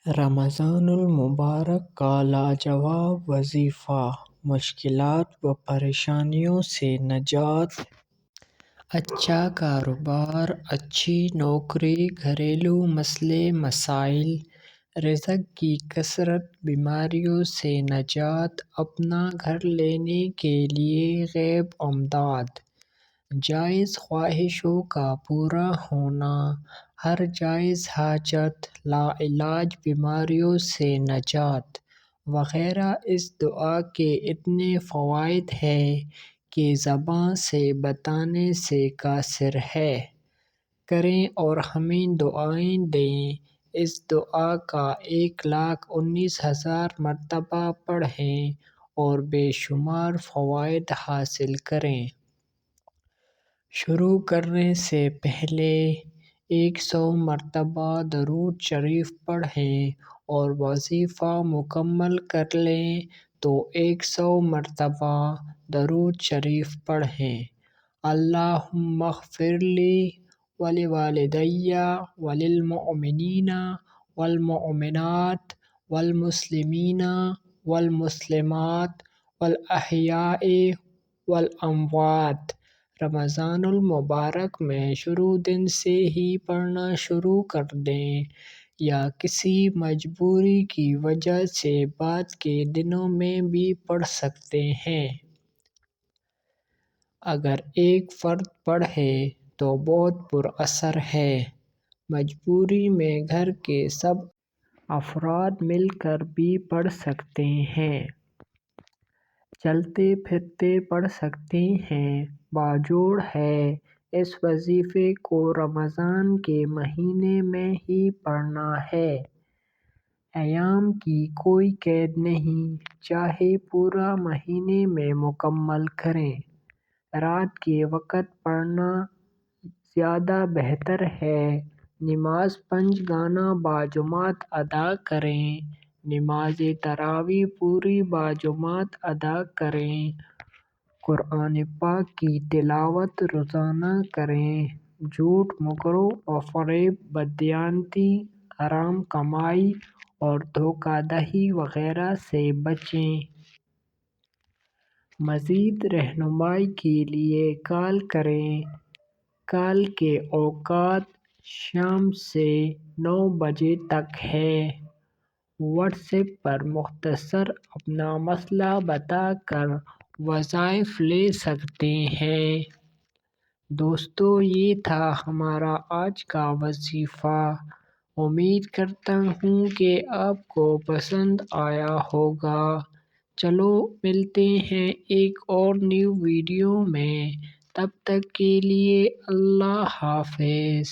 رمضان المبارک کا لاجواب وظیفہ، مشکلات و پریشانیوں سے نجات۔ اچھا کاروبار، اچھی نوکری، گھریلو مسئلے مسائل، رزق کی کثرت، بیماریوں سے نجات، اپنا گھر لینے کے لیے غیب امداد، جائز خواہشوں کا پورا ہونا، ہر جائز حاجت، لاعلاج بیماریوں سے نجات وغیرہ۔ اس دعا کے اتنے فوائد ہیں کہ زبان سے بتانے سے قاصر ہے۔ کریں اور ہمیں دعائیں دیں۔ اس دعا کا 1,19,000 مرتبہ پڑھیں اور بے شمار فوائد حاصل کریں۔ شروع کرنے سے پہلے 100 مرتبہ درود شریف پڑھیں اور وظیفہ مکمل کر لیں تو 100 مرتبہ درود شریف پڑھیں۔ اللہم اغفر لی ولوالدی وللمؤمنین والمؤمنات والمسلمین والمسلمات والاحیاء والاموات۔ رمضان المبارک میں شروع دن سے ہی پڑھنا شروع کر دیں یا کسی مجبوری کی وجہ سے بعد کے دنوں میں بھی پڑھ سکتے ہیں۔ اگر ایک فرد پڑھے تو بہت پر اثر ہے۔ مجبوری میں گھر کے سب افراد مل کر بھی پڑھ سکتے ہیں۔ چلتے پھرتے پڑھ سکتے ہیں۔ باجوڑ ہے۔ اس وظیفے کو رمضان کے مہینے میں ہی پڑھنا ہے۔ ایام کی کوئی قید نہیں، چاہے پورا مہینے میں مکمل کریں۔ رات کے وقت پڑھنا زیادہ بہتر ہے۔ نماز پنجگانہ باجماعت ادا کریں۔ نماز تراویح پوری باجماعت ادا کریں۔ قرآن پاک کی تلاوت روزانہ کریں۔ جھوٹ، مکر و فریب، بددیانتی، حرام کمائی اور دھوکہ دہی وغیرہ سے بچیں۔ مزید رہنمائی کے لیے کال کریں۔ کال کے اوقات شام سے 9 بجے تک ہیں۔ واٹس ایپ پر مختصر اپنا مسئلہ بتا کر وظائف لے سکتے ہیں۔ دوستو، یہ تھا ہمارا آج کا وظیفہ۔ امید کرتا ہوں کہ آپ کو پسند آیا ہوگا۔ چلو ملتے ہیں ایک اور نیو ویڈیو میں۔ تب تک کے لیے اللہ حافظ۔